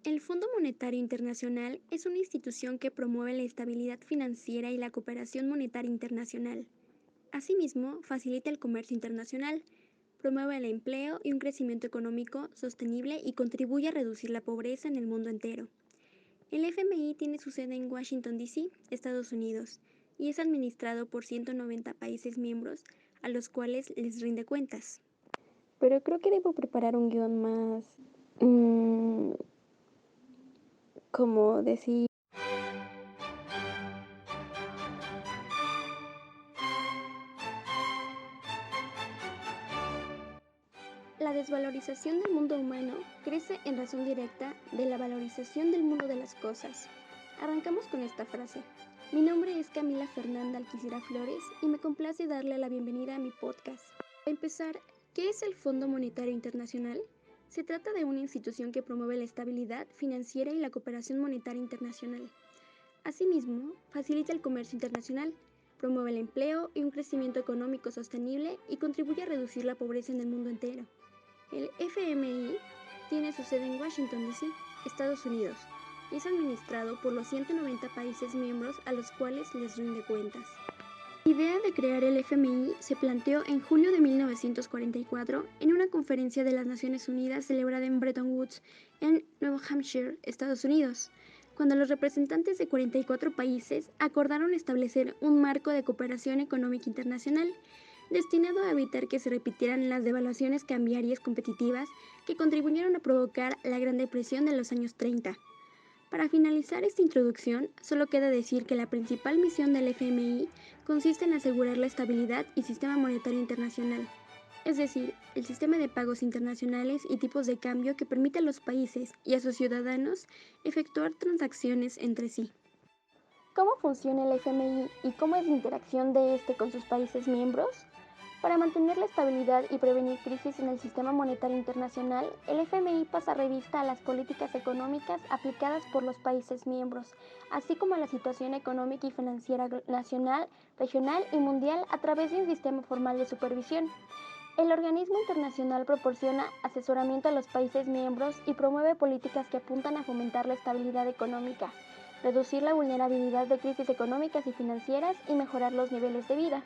El Fondo Monetario Internacional es una institución que promueve la estabilidad financiera y la cooperación monetaria internacional. Asimismo, facilita el comercio internacional, promueve el empleo y un crecimiento económico sostenible y contribuye a reducir la pobreza en el mundo entero. El FMI tiene su sede en Washington, D.C., Estados Unidos, y es administrado por 190 países miembros a los cuales les rinde cuentas. Pero creo que debo preparar un guión más, mm, como decir. La desvalorización del mundo humano crece en razón directa de la valorización del mundo de las cosas. Arrancamos con esta frase. Mi nombre es Camila Fernanda Alquicira Flores y me complace darle la bienvenida a mi podcast. Para empezar, ¿qué es el Fondo Monetario Internacional? Se trata de una institución que promueve la estabilidad financiera y la cooperación monetaria internacional. Asimismo, facilita el comercio internacional, promueve el empleo y un crecimiento económico sostenible y contribuye a reducir la pobreza en el mundo entero. El FMI tiene su sede en Washington, D.C., Estados Unidos, y es administrado por los 190 países miembros a los cuales les rinde cuentas. La idea de crear el FMI se planteó en julio de 1944 en una conferencia de las Naciones Unidas celebrada en Bretton Woods, en Nuevo Hampshire, Estados Unidos, cuando los representantes de 44 países acordaron establecer un marco de cooperación económica internacional destinado a evitar que se repitieran las devaluaciones cambiarias competitivas que contribuyeron a provocar la Gran Depresión de los años 30. Para finalizar esta introducción, solo queda decir que la principal misión del FMI consiste en asegurar la estabilidad y sistema monetario internacional, es decir, el sistema de pagos internacionales y tipos de cambio que permite a los países y a sus ciudadanos efectuar transacciones entre sí. ¿Cómo funciona el FMI y cómo es la interacción de este con sus países miembros? Para mantener la estabilidad y prevenir crisis en el sistema monetario internacional, el FMI pasa revista a las políticas económicas aplicadas por los países miembros, así como a la situación económica y financiera nacional, regional y mundial a través de un sistema formal de supervisión. El organismo internacional proporciona asesoramiento a los países miembros y promueve políticas que apuntan a fomentar la estabilidad económica, reducir la vulnerabilidad de crisis económicas y financieras y mejorar los niveles de vida.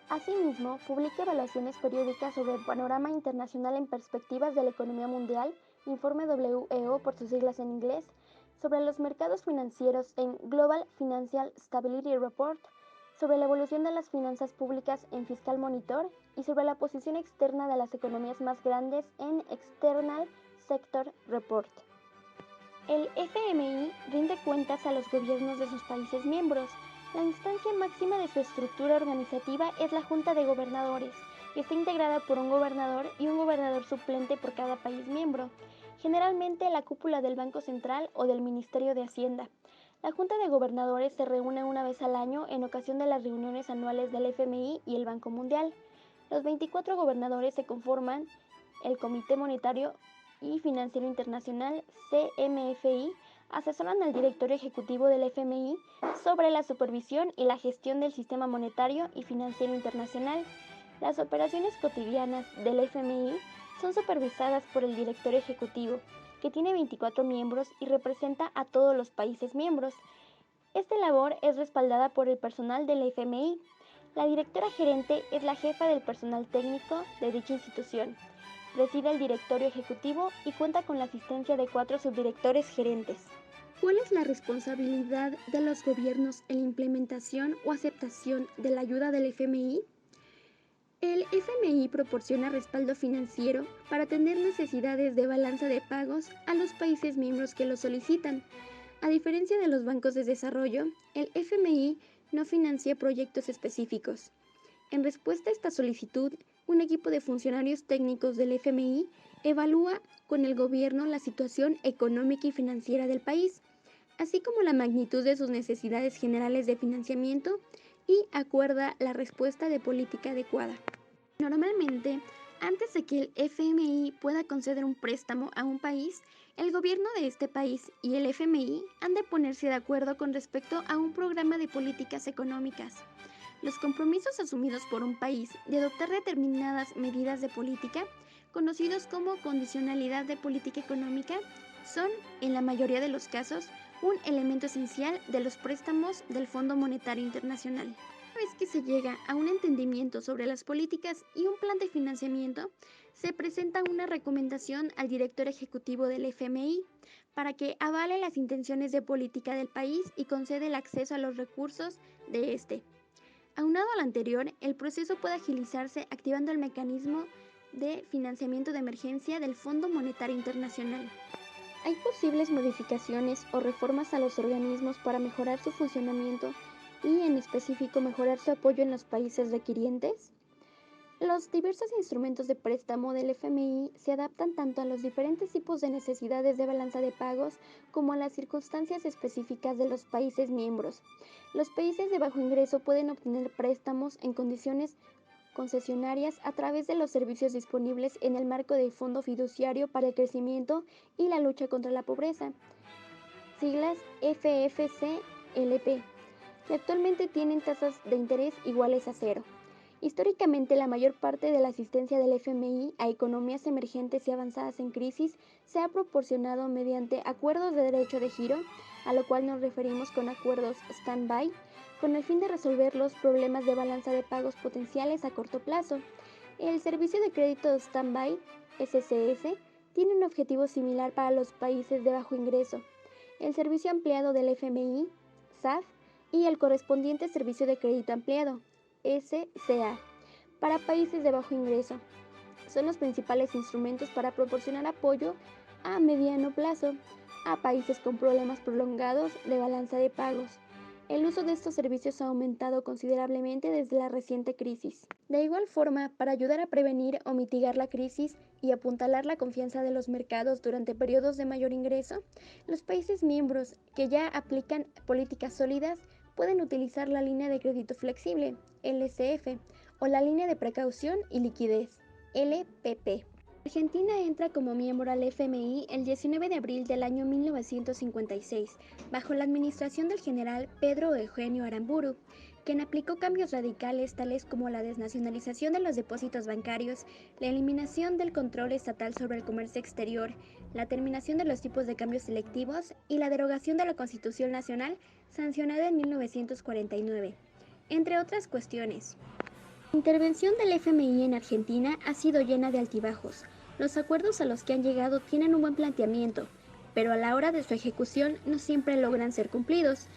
Asimismo, publica evaluaciones periódicas sobre el panorama internacional en perspectivas de la economía mundial, informe WEO por sus siglas en inglés, sobre los mercados financieros en Global Financial Stability Report, sobre la evolución de las finanzas públicas en Fiscal Monitor y sobre la posición externa de las economías más grandes en External Sector Report. El FMI rinde cuentas a los gobiernos de sus países miembros. La instancia máxima de su estructura organizativa es la Junta de Gobernadores, que está integrada por un gobernador y un gobernador suplente por cada país miembro, generalmente la cúpula del Banco Central o del Ministerio de Hacienda. La Junta de Gobernadores se reúne una vez al año en ocasión de las reuniones anuales del FMI y el Banco Mundial. Los 24 gobernadores se conforman el Comité Monetario y Financiero Internacional, CMFI, asesoran al directorio ejecutivo del FMI sobre la supervisión y la gestión del sistema monetario y financiero internacional. Las operaciones cotidianas del FMI son supervisadas por el directorio ejecutivo, que tiene 24 miembros y representa a todos los países miembros. Esta labor es respaldada por el personal del FMI. La directora gerente es la jefa del personal técnico de dicha institución. Preside el directorio ejecutivo y cuenta con la asistencia de 4 subdirectores gerentes. ¿Cuál es la responsabilidad de los gobiernos en la implementación o aceptación de la ayuda del FMI? El FMI proporciona respaldo financiero para atender necesidades de balanza de pagos a los países miembros que lo solicitan. A diferencia de los bancos de desarrollo, el FMI no financia proyectos específicos. En respuesta a esta solicitud, un equipo de funcionarios técnicos del FMI evalúa con el gobierno la situación económica y financiera del país, así como la magnitud de sus necesidades generales de financiamiento y acuerda la respuesta de política adecuada. Normalmente, antes de que el FMI pueda conceder un préstamo a un país, el gobierno de este país y el FMI han de ponerse de acuerdo con respecto a un programa de políticas económicas. Los compromisos asumidos por un país de adoptar determinadas medidas de política, conocidos como condicionalidad de política económica, Son, en la mayoría de los casos, un elemento esencial de los préstamos del Fondo Monetario Internacional. Una vez que se llega a un entendimiento sobre las políticas y un plan de financiamiento, se presenta una recomendación al director ejecutivo del FMI para que avale las intenciones de política del país y conceda el acceso a los recursos de este. Aunado al anterior, el proceso puede agilizarse activando el mecanismo de financiamiento de emergencia del Fondo Monetario Internacional. ¿Hay posibles modificaciones o reformas a los organismos para mejorar su funcionamiento y, en específico, mejorar su apoyo en los países requirientes? Los diversos instrumentos de préstamo del FMI se adaptan tanto a los diferentes tipos de necesidades de balanza de pagos como a las circunstancias específicas de los países miembros. Los países de bajo ingreso pueden obtener préstamos en condiciones concesionarias a través de los servicios disponibles en el marco del Fondo Fiduciario para el Crecimiento y la Lucha contra la Pobreza, siglas FFCLP, que actualmente tienen tasas de interés iguales a cero. Históricamente, la mayor parte de la asistencia del FMI a economías emergentes y avanzadas en crisis se ha proporcionado mediante acuerdos de derecho de giro, a lo cual nos referimos con acuerdos stand-by, con el fin de resolver los problemas de balanza de pagos potenciales a corto plazo. El Servicio de Crédito Stand-by, SCS, tiene un objetivo similar para los países de bajo ingreso. El Servicio Ampliado del FMI, SAF, y el correspondiente Servicio de Crédito Ampliado, SCA, para países de bajo ingreso. Son los principales instrumentos para proporcionar apoyo a mediano plazo a países con problemas prolongados de balanza de pagos. El uso de estos servicios ha aumentado considerablemente desde la reciente crisis. De igual forma, para ayudar a prevenir o mitigar la crisis y apuntalar la confianza de los mercados durante periodos de mayor ingreso, los países miembros que ya aplican políticas sólidas pueden utilizar la línea de crédito flexible, LCF, o la línea de precaución y liquidez, LPP. Argentina entra como miembro al FMI el 19 de abril del año 1956, bajo la administración del general Pedro Eugenio Aramburu, quien aplicó cambios radicales tales como la desnacionalización de los depósitos bancarios, la eliminación del control estatal sobre el comercio exterior, la terminación de los tipos de cambio selectivos y la derogación de la Constitución Nacional sancionada en 1949, entre otras cuestiones. La intervención del FMI en Argentina ha sido llena de altibajos. Los acuerdos a los que han llegado tienen un buen planteamiento, pero a la hora de su ejecución no siempre logran ser cumplidos.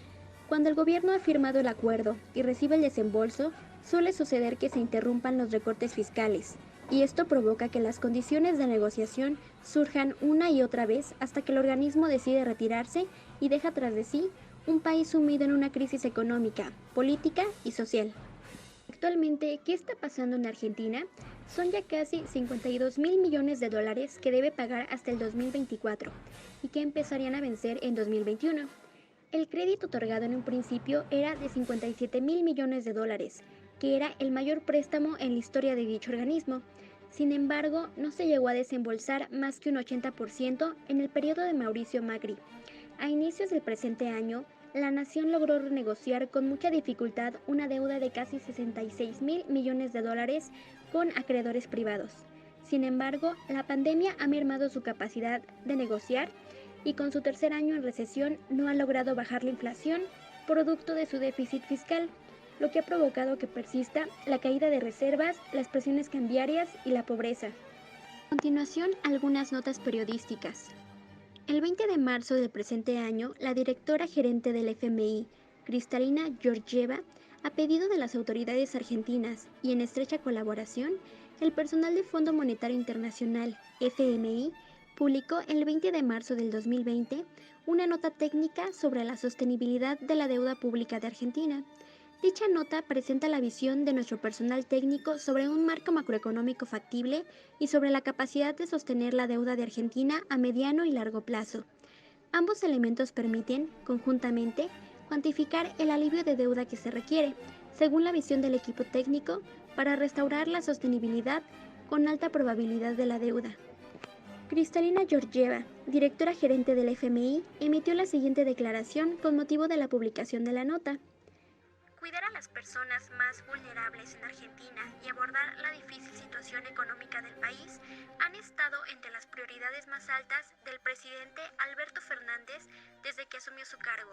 Cuando el gobierno ha firmado el acuerdo y recibe el desembolso, suele suceder que se interrumpan los recortes fiscales, y esto provoca que las condiciones de negociación surjan una y otra vez hasta que el organismo decide retirarse y deja tras de sí un país sumido en una crisis económica, política y social. Actualmente, ¿qué está pasando en Argentina? Son ya casi 52.000 millones de dólares que debe pagar hasta el 2024 y que empezarían a vencer en 2021. El crédito otorgado en un principio era de 57.000 millones de dólares, que era el mayor préstamo en la historia de dicho organismo. Sin embargo, no se llegó a desembolsar más que un 80% en el periodo de Mauricio Macri. A inicios del presente año, la nación logró renegociar con mucha dificultad una deuda de casi 66.000 millones de dólares con acreedores privados. Sin embargo, la pandemia ha mermado su capacidad de negociar y con su tercer año en recesión no ha logrado bajar la inflación, producto de su déficit fiscal, lo que ha provocado que persista la caída de reservas, las presiones cambiarias y la pobreza. A continuación, algunas notas periodísticas. El 20 de marzo del presente año, la directora gerente del FMI, Kristalina Georgieva, a pedido de las autoridades argentinas y en estrecha colaboración, el personal del Fondo Monetario Internacional, FMI, publicó el 20 de marzo del 2020 una nota técnica sobre la sostenibilidad de la deuda pública de Argentina. Dicha nota presenta la visión de nuestro personal técnico sobre un marco macroeconómico factible y sobre la capacidad de sostener la deuda de Argentina a mediano y largo plazo. Ambos elementos permiten, conjuntamente, cuantificar el alivio de deuda que se requiere, según la visión del equipo técnico, para restaurar la sostenibilidad con alta probabilidad de la deuda. Kristalina Georgieva, directora gerente del FMI, emitió la siguiente declaración con motivo de la publicación de la nota. Cuidar a las las personas más vulnerables en Argentina y abordar la difícil situación económica del país han estado entre las prioridades más altas del presidente Alberto Fernández desde que asumió su cargo.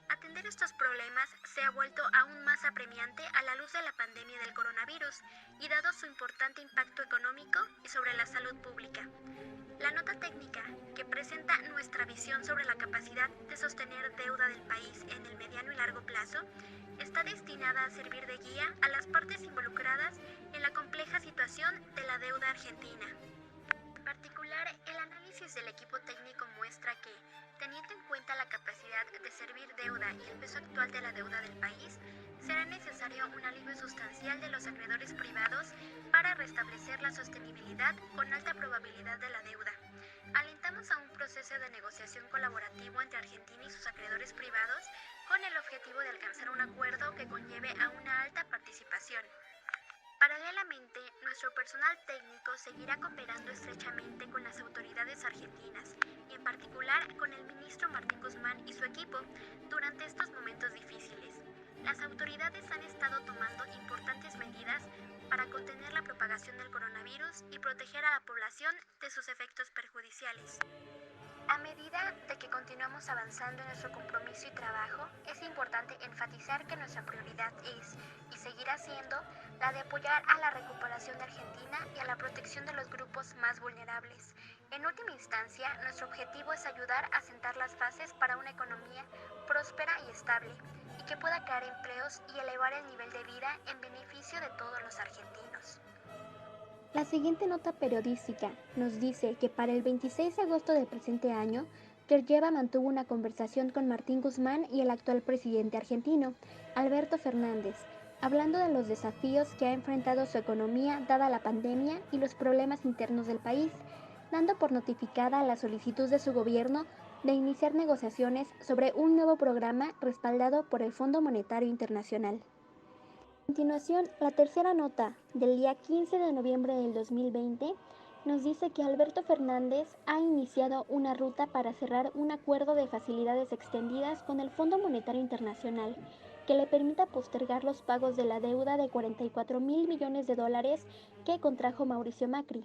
Atender estos problemas se ha vuelto aún más apremiante a la luz de la pandemia del coronavirus y dado su importante impacto económico y sobre la salud pública. La nota técnica, que presenta nuestra visión sobre la capacidad de sostener deuda del país en el mediano y largo plazo, está destinada a servir de guía a las partes involucradas en la compleja situación de la deuda argentina. En particular, el análisis del equipo técnico muestra que, teniendo en cuenta la capacidad de servir deuda y el peso actual de la deuda del país, será necesario un alivio sustancial de los acreedores privados para restablecer la sostenibilidad con alta probabilidad de la deuda. Alentamos a un proceso de negociación colaborativo entre Argentina y sus acreedores privados con el objetivo de alcanzar un acuerdo que conlleve a una alta participación. Paralelamente, nuestro personal técnico seguirá cooperando estrechamente con las autoridades argentinas y en particular con el ministro Martín Guzmán y su equipo durante estos momentos difíciles. Las autoridades han estado tomando importantes medidas para contener la propagación del coronavirus y proteger a la población de sus efectos perjudiciales. A medida de que continuamos avanzando en nuestro compromiso y trabajo, es importante enfatizar que nuestra prioridad es, y seguirá siendo, la de apoyar a la recuperación de Argentina y a la protección de los grupos más vulnerables. En última instancia, nuestro objetivo es ayudar a sentar las bases para una economía próspera y estable, y que pueda crear empleos y elevar el nivel de vida en beneficio de todos los argentinos. La siguiente nota periodística nos dice que para el 26 de agosto del presente año, Georgieva mantuvo una conversación con Martín Guzmán y el actual presidente argentino, Alberto Fernández, hablando de los desafíos que ha enfrentado su economía dada la pandemia y los problemas internos del país, dando por notificada la solicitud de su gobierno de iniciar negociaciones sobre un nuevo programa respaldado por el Fondo Monetario Internacional. A continuación, la tercera nota del día 15 de noviembre del 2020 nos dice que Alberto Fernández ha iniciado una ruta para cerrar un acuerdo de facilidades extendidas con el Fondo Monetario Internacional que le permita postergar los pagos de la deuda de 44.000 millones de dólares que contrajo Mauricio Macri.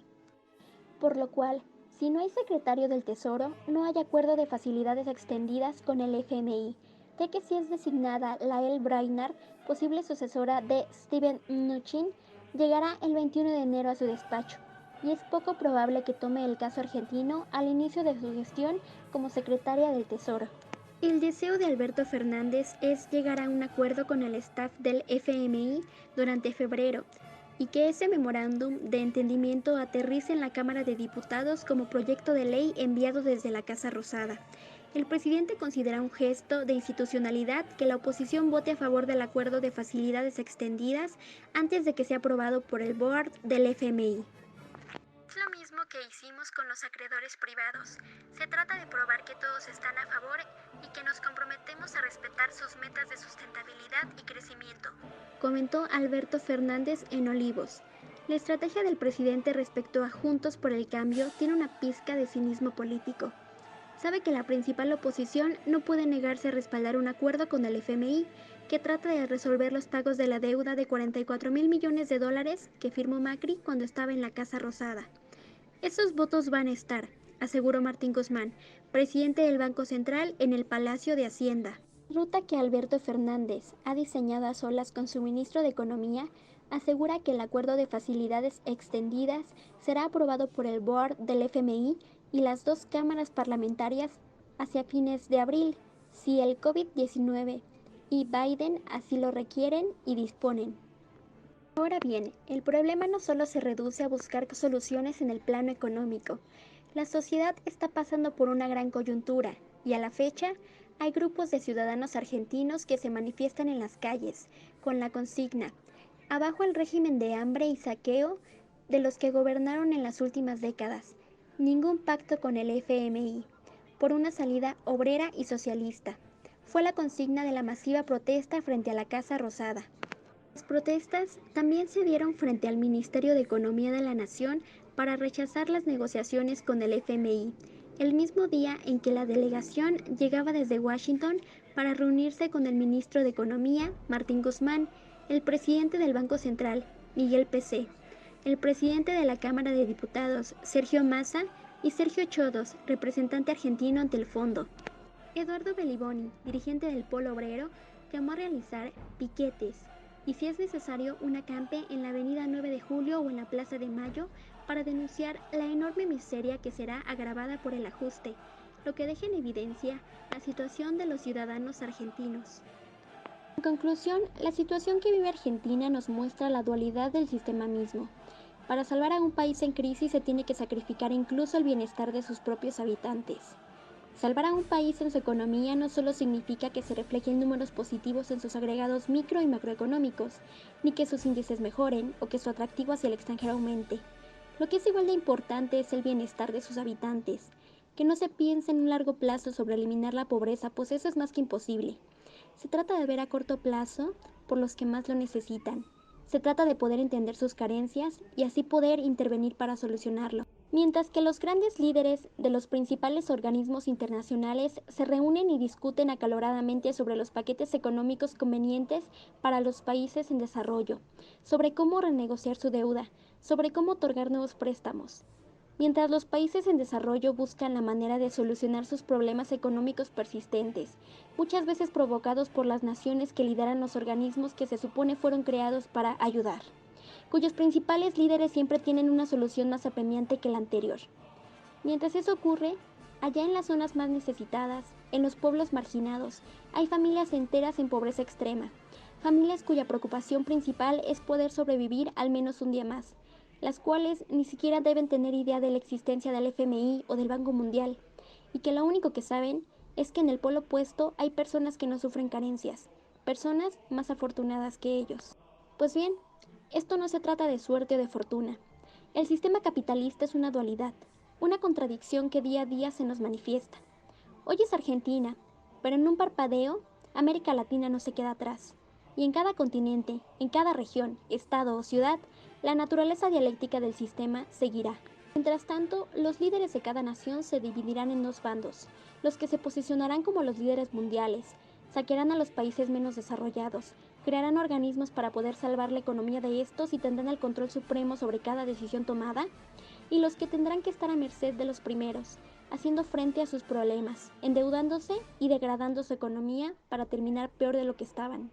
Por lo cual, si no hay secretario del Tesoro, no hay acuerdo de facilidades extendidas con el FMI, ya que si es designada Lael Brainard, posible sucesora de Steven Mnuchin, llegará el 21 de enero a su despacho, y es poco probable que tome el caso argentino al inicio de su gestión como secretaria del Tesoro. El deseo de Alberto Fernández es llegar a un acuerdo con el staff del FMI durante febrero, y que ese memorándum de entendimiento aterrice en la Cámara de Diputados como proyecto de ley enviado desde la Casa Rosada. El presidente considera un gesto de institucionalidad que la oposición vote a favor del acuerdo de facilidades extendidas antes de que sea aprobado por el board del FMI. Es lo mismo que hicimos con los acreedores privados. Se trata de probar que todos están a favor y que nos comprometemos a respetar sus metas de sustentabilidad y crecimiento, comentó Alberto Fernández en Olivos. La estrategia del presidente respecto a Juntos por el Cambio tiene una pizca de cinismo político. Sabe que la principal oposición no puede negarse a respaldar un acuerdo con el FMI que trata de resolver los pagos de la deuda de 44.000 millones de dólares que firmó Macri cuando estaba en la Casa Rosada. Esos votos van a estar, aseguró Martín Guzmán, presidente del Banco Central, en el Palacio de Hacienda. La ruta que Alberto Fernández ha diseñado a solas con su ministro de Economía asegura que el acuerdo de facilidades extendidas será aprobado por el board del FMI y las dos cámaras parlamentarias hacia fines de abril, si el COVID-19 y Biden así lo requieren y disponen. Ahora bien, el problema no solo se reduce a buscar soluciones en el plano económico. La sociedad está pasando por una gran coyuntura y a la fecha hay grupos de ciudadanos argentinos que se manifiestan en las calles con la consigna "Abajo el régimen de hambre y saqueo de los que gobernaron en las últimas décadas. Ningún pacto con el FMI. Por una salida obrera y socialista". Fue la consigna de la masiva protesta frente a la Casa Rosada. Las protestas también se dieron frente al Ministerio de Economía de la Nación para rechazar las negociaciones con el FMI el mismo día en que la delegación llegaba desde Washington para reunirse con el ministro de Economía, Martín Guzmán, el presidente del Banco Central, Miguel Pecé, el presidente de la Cámara de Diputados, Sergio Massa, y Sergio Chodos, representante argentino ante el Fondo. Eduardo Beliboni, dirigente del Polo Obrero, llamó a realizar piquetes y, si es necesario, un acampe en la avenida 9 de Julio o en la Plaza de Mayo para denunciar la enorme miseria que será agravada por el ajuste, lo que deja en evidencia la situación de los ciudadanos argentinos. En conclusión, la situación que vive Argentina nos muestra la dualidad del sistema mismo. Para salvar a un país en crisis se tiene que sacrificar incluso el bienestar de sus propios habitantes. Salvar a un país en su economía no solo significa que se reflejen números positivos en sus agregados micro y macroeconómicos, ni que sus índices mejoren o que su atractivo hacia el extranjero aumente. Lo que es igual de importante es el bienestar de sus habitantes, que no se piense en un largo plazo sobre eliminar la pobreza, pues eso es más que imposible. Se trata de ver a corto plazo por los que más lo necesitan. Se trata de poder entender sus carencias y así poder intervenir para solucionarlo. Mientras que los grandes líderes de los principales organismos internacionales se reúnen y discuten acaloradamente sobre los paquetes económicos convenientes para los países en desarrollo, sobre cómo renegociar su deuda, sobre cómo otorgar nuevos préstamos. Mientras los países en desarrollo buscan la manera de solucionar sus problemas económicos persistentes, muchas veces provocados por las naciones que lideran los organismos que se supone fueron creados para ayudar, cuyos principales líderes siempre tienen una solución más apremiante que la anterior. Mientras eso ocurre, allá en las zonas más necesitadas, en los pueblos marginados, hay familias enteras en pobreza extrema, familias cuya preocupación principal es poder sobrevivir al menos un día más, las cuales ni siquiera deben tener idea de la existencia del FMI o del Banco Mundial, y que lo único que saben es que en el polo opuesto hay personas que no sufren carencias, personas más afortunadas que ellos. Pues bien, esto no se trata de suerte o de fortuna. El sistema capitalista es una dualidad, una contradicción que día a día se nos manifiesta. Hoy es Argentina, pero en un parpadeo, América Latina no se queda atrás. Y en cada continente, en cada región, estado o ciudad, la naturaleza dialéctica del sistema seguirá. Mientras tanto, los líderes de cada nación se dividirán en dos bandos, los que se posicionarán como los líderes mundiales, saquearán a los países menos desarrollados, crearán organismos para poder salvar la economía de estos y tendrán el control supremo sobre cada decisión tomada, y los que tendrán que estar a merced de los primeros, haciendo frente a sus problemas, endeudándose y degradando su economía para terminar peor de lo que estaban.